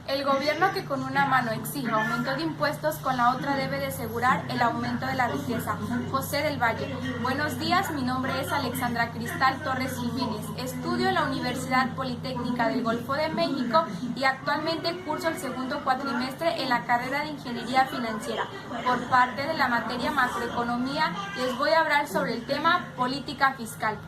El gobierno que con una mano exige aumento de impuestos, con la otra debe de asegurar el aumento de la riqueza. José del Valle. Buenos días, mi nombre es Alexandra Cristal Torres Jiménez. Estudio en la Universidad Politécnica del Golfo de México y actualmente curso el segundo cuatrimestre en la carrera de Ingeniería Financiera. Por parte de la materia macroeconomía, les voy a hablar sobre el tema política fiscal.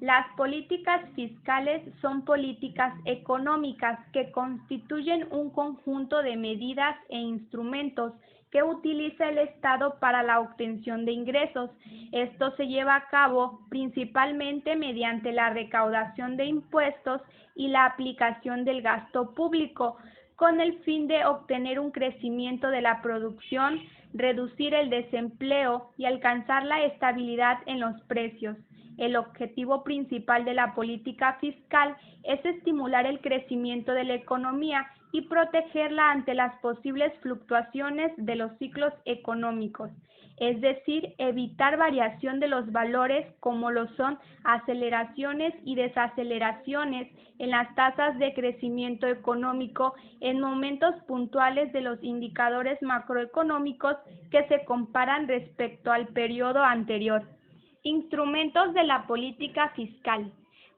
Las políticas fiscales son políticas económicas que constituyen un conjunto de medidas e instrumentos que utiliza el Estado para la obtención de ingresos. Esto se lleva a cabo principalmente mediante la recaudación de impuestos y la aplicación del gasto público, con el fin de obtener un crecimiento de la producción, reducir el desempleo y alcanzar la estabilidad en los precios. El objetivo principal de la política fiscal es estimular el crecimiento de la economía y protegerla ante las posibles fluctuaciones de los ciclos económicos, es decir, evitar variación de los valores como lo son aceleraciones y desaceleraciones en las tasas de crecimiento económico en momentos puntuales de los indicadores macroeconómicos que se comparan respecto al periodo anterior. Instrumentos de la política fiscal.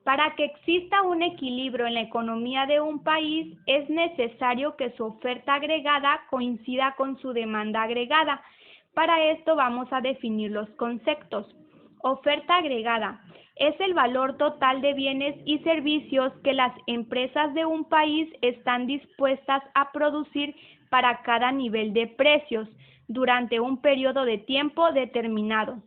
Para que exista un equilibrio en la economía de un país, es necesario que su oferta agregada coincida con su demanda agregada. Para esto vamos a definir los conceptos. Oferta agregada es el valor total de bienes y servicios que las empresas de un país están dispuestas a producir para cada nivel de precios durante un periodo de tiempo determinado.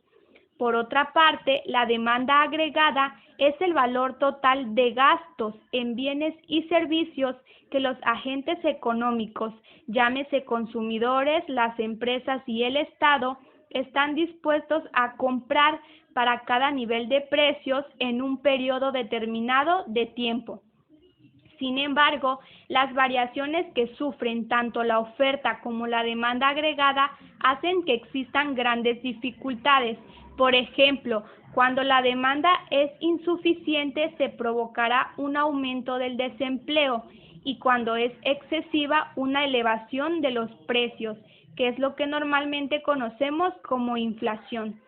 Por otra parte, la demanda agregada es el valor total de gastos en bienes y servicios que los agentes económicos, llámese consumidores, las empresas y el Estado, están dispuestos a comprar para cada nivel de precios en un periodo determinado de tiempo. Sin embargo, las variaciones que sufren tanto la oferta como la demanda agregada hacen que existan grandes dificultades. Por ejemplo, cuando la demanda es insuficiente se provocará un aumento del desempleo y cuando es excesiva una elevación de los precios, que es lo que normalmente conocemos como inflación.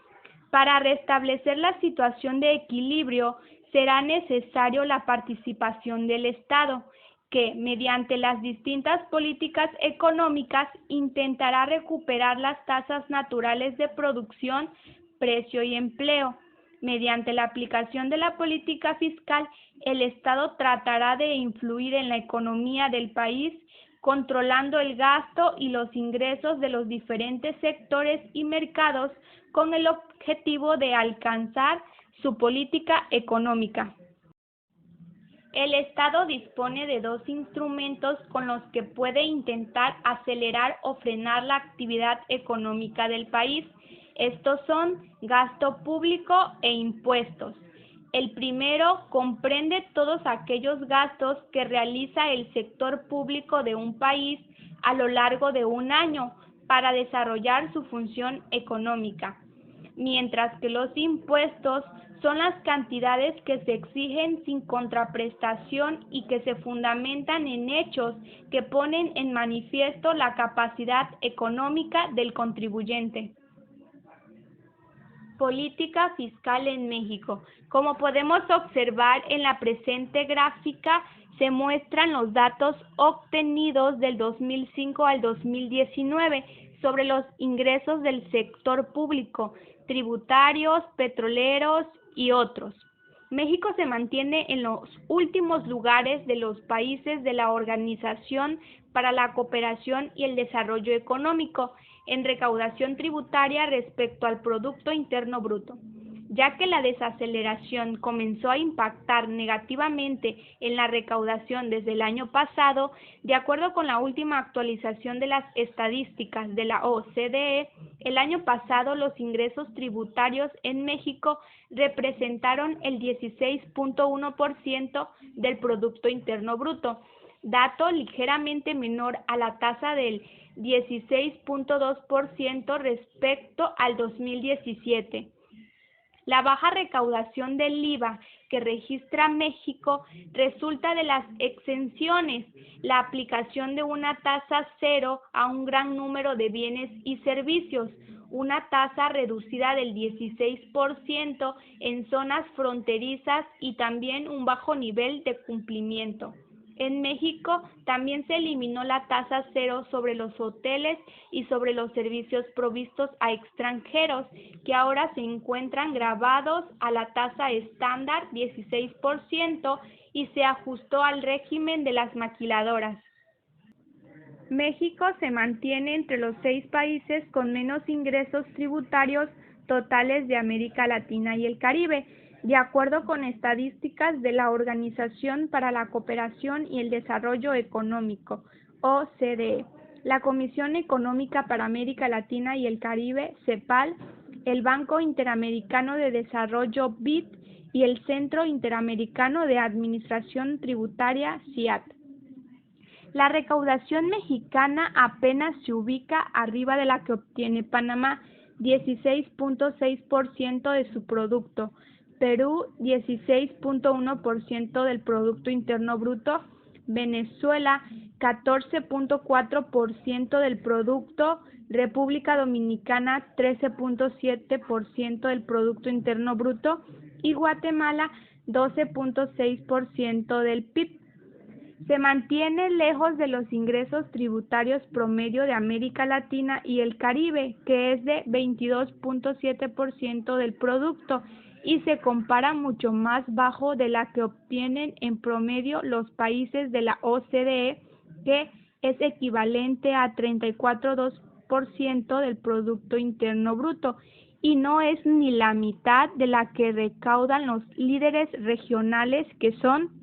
Para restablecer la situación de equilibrio será necesario la participación del Estado, que, mediante las distintas políticas económicas, intentará recuperar las tasas naturales de producción, precio y empleo. Mediante la aplicación de la política fiscal, el Estado tratará de influir en la economía del país, controlando el gasto y los ingresos de los diferentes sectores y mercados con el objetivo de alcanzar su política económica. El Estado dispone de dos instrumentos con los que puede intentar acelerar o frenar la actividad económica del país. Estos son gasto público e impuestos. El primero comprende todos aquellos gastos que realiza el sector público de un país a lo largo de un año para desarrollar su función económica, mientras que los impuestos son las cantidades que se exigen sin contraprestación y que se fundamentan en hechos que ponen en manifiesto la capacidad económica del contribuyente. Política fiscal en México. Como podemos observar en la presente gráfica, se muestran los datos obtenidos del 2005 al 2019 sobre los ingresos del sector público, tributarios, petroleros y otros. México se mantiene en los últimos lugares de los países de la Organización para la Cooperación y el Desarrollo Económico en recaudación tributaria respecto al Producto Interno Bruto, ya que la desaceleración comenzó a impactar negativamente en la recaudación desde el año pasado. De acuerdo con la última actualización de las estadísticas de la OCDE, el año pasado los ingresos tributarios en México representaron el 16.1% del Producto Interno Bruto, dato ligeramente menor a la tasa del 16.2% respecto al 2017. La baja recaudación del IVA que registra México resulta de las exenciones, la aplicación de una tasa cero a un gran número de bienes y servicios, una tasa reducida del 16% en zonas fronterizas y también un bajo nivel de cumplimiento. En México también se eliminó la tasa cero sobre los hoteles y sobre los servicios provistos a extranjeros, que ahora se encuentran grabados a la tasa estándar 16% y se ajustó al régimen de las maquiladoras. México se mantiene entre los 6 países con menos ingresos tributarios totales de América Latina y el Caribe, de acuerdo con estadísticas de la Organización para la Cooperación y el Desarrollo Económico, OCDE, la Comisión Económica para América Latina y el Caribe, CEPAL, el Banco Interamericano de Desarrollo, BID, y el Centro Interamericano de Administración Tributaria, CIAT. La recaudación mexicana apenas se ubica arriba de la que obtiene Panamá, 16.6% de su producto, Perú 16.1% del Producto Interno Bruto, Venezuela 14.4% del producto, República Dominicana 13.7% del Producto Interno Bruto y Guatemala 12.6% del PIB. Se mantiene lejos de los ingresos tributarios promedio de América Latina y el Caribe, que es de 22.7% del producto, y se compara mucho más bajo de la que obtienen en promedio los países de la OCDE, que es equivalente a 34.2% del Producto Interno Bruto, y no es ni la mitad de la que recaudan los líderes regionales, que son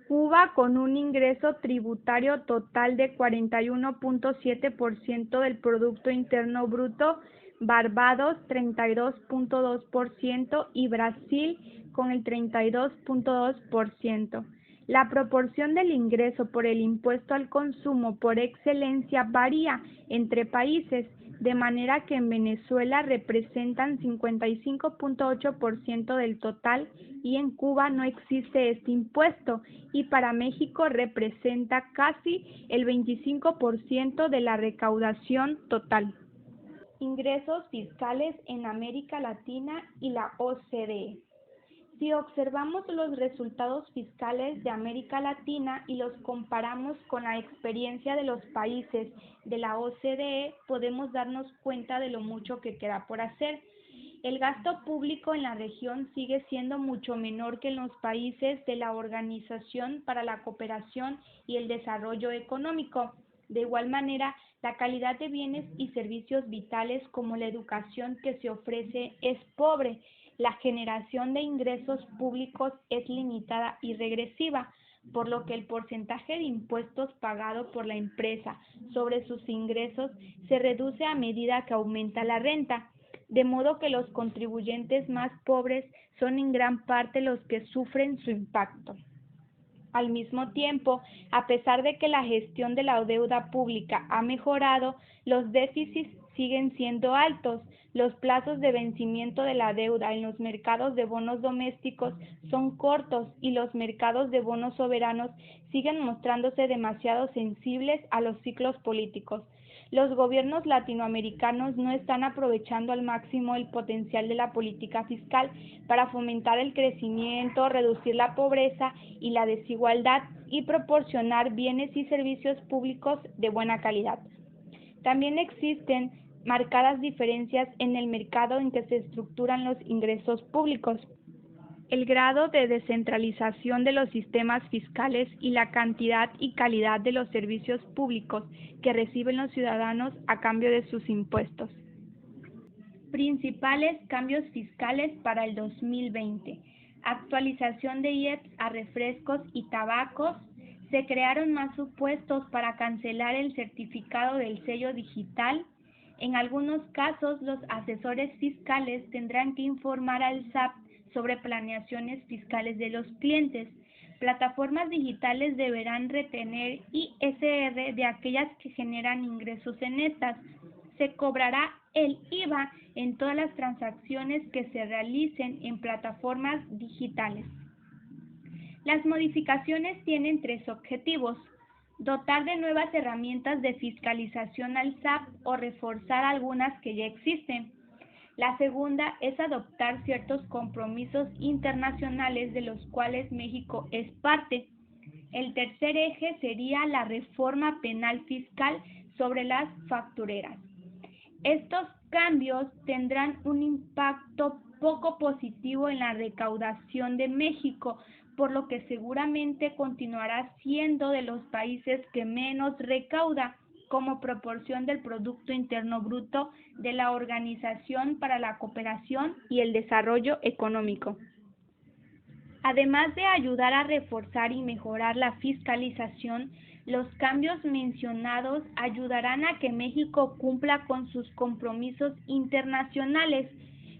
Cuba, con un ingreso tributario total de 41.7% del Producto Interno Bruto, Barbados 32.2% y Brasil con el 32.2%. La proporción del ingreso por el impuesto al consumo por excelencia varía entre países, de manera que en Venezuela representan 55.8% del total y en Cuba no existe este impuesto, y para México representa casi el 25% de la recaudación total. Ingresos fiscales en América Latina y la OCDE. Si observamos los resultados fiscales de América Latina y los comparamos con la experiencia de los países de la OCDE, podemos darnos cuenta de lo mucho que queda por hacer. El gasto público en la región sigue siendo mucho menor que en los países de la Organización para la Cooperación y el Desarrollo Económico. De igual manera, la calidad de bienes y servicios vitales como la educación que se ofrece es pobre. La generación de ingresos públicos es limitada y regresiva, por lo que el porcentaje de impuestos pagado por la empresa sobre sus ingresos se reduce a medida que aumenta la renta, de modo que los contribuyentes más pobres son en gran parte los que sufren su impacto. Al mismo tiempo, a pesar de que la gestión de la deuda pública ha mejorado, los déficits siguen siendo altos. Los plazos de vencimiento de la deuda en los mercados de bonos domésticos son cortos y los mercados de bonos soberanos siguen mostrándose demasiado sensibles a los ciclos políticos. Los gobiernos latinoamericanos no están aprovechando al máximo el potencial de la política fiscal para fomentar el crecimiento, reducir la pobreza y la desigualdad y proporcionar bienes y servicios públicos de buena calidad. También existen marcadas diferencias en el mercado en que se estructuran los ingresos públicos. El grado de descentralización de los sistemas fiscales y la cantidad y calidad de los servicios públicos que reciben los ciudadanos a cambio de sus impuestos. Principales cambios fiscales para el 2020. Actualización de IEPS a refrescos y tabacos. Se crearon más supuestos para cancelar el certificado del sello digital. En algunos casos, los asesores fiscales tendrán que informar al SAT sobre planeaciones fiscales de los clientes. Plataformas digitales deberán retener ISR de aquellas que generan ingresos en estas. Se cobrará el IVA en todas las transacciones que se realicen en plataformas digitales. Las modificaciones tienen tres objetivos: dotar de nuevas herramientas de fiscalización al SAT o reforzar algunas que ya existen. La segunda es adoptar ciertos compromisos internacionales de los cuales México es parte. El tercer eje sería la reforma penal fiscal sobre las factureras. Estos cambios tendrán un impacto poco positivo en la recaudación de México, por lo que seguramente continuará siendo de los países que menos recauda como proporción del Producto Interno Bruto de la Organización para la Cooperación y el Desarrollo Económico. Además de ayudar a reforzar y mejorar la fiscalización, los cambios mencionados ayudarán a que México cumpla con sus compromisos internacionales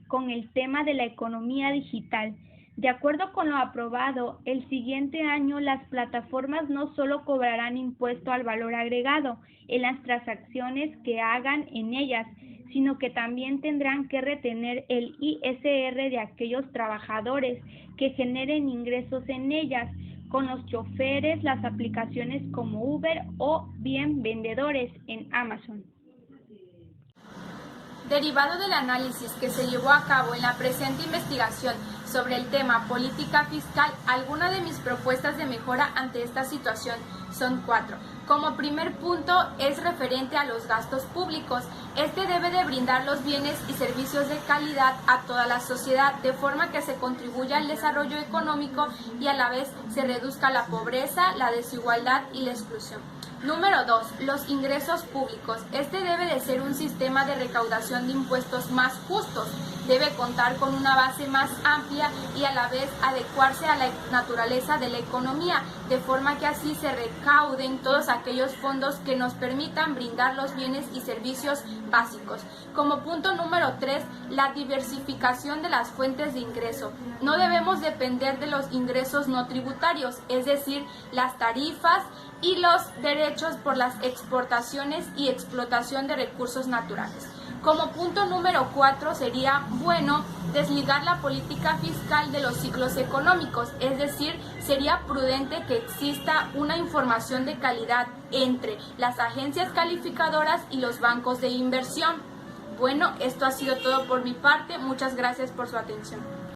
con el tema de la economía digital. De acuerdo con lo aprobado, el siguiente año las plataformas no solo cobrarán impuesto al valor agregado en las transacciones que hagan en ellas, sino que también tendrán que retener el ISR de aquellos trabajadores que generen ingresos en ellas, con los choferes, las aplicaciones como Uber o bien vendedores en Amazon. Derivado del análisis que se llevó a cabo en la presente investigación sobre el tema política fiscal, algunas de mis propuestas de mejora ante esta situación son 4. Como primer punto es referente a los gastos públicos. Este debe de brindar los bienes y servicios de calidad a toda la sociedad, de forma que se contribuya al desarrollo económico y a la vez se reduzca la pobreza, la desigualdad y la exclusión. Número 2. Los ingresos públicos. Este debe de ser un sistema de recaudación de impuestos más justos. Debe contar con una base más amplia y a la vez adecuarse a la naturaleza de la economía, de forma que así se recauden todos aquellos fondos que nos permitan brindar los bienes y servicios básicos. Como punto número 3, la diversificación de las fuentes de ingreso. No debemos depender de los ingresos no tributarios, es decir, las tarifas y los derechos por las exportaciones y explotación de recursos naturales. Como punto número 4 sería bueno desligar la política fiscal de los ciclos económicos, es decir, sería prudente que exista una información de calidad entre las agencias calificadoras y los bancos de inversión. Bueno, esto ha sido todo por mi parte. Muchas gracias por su atención.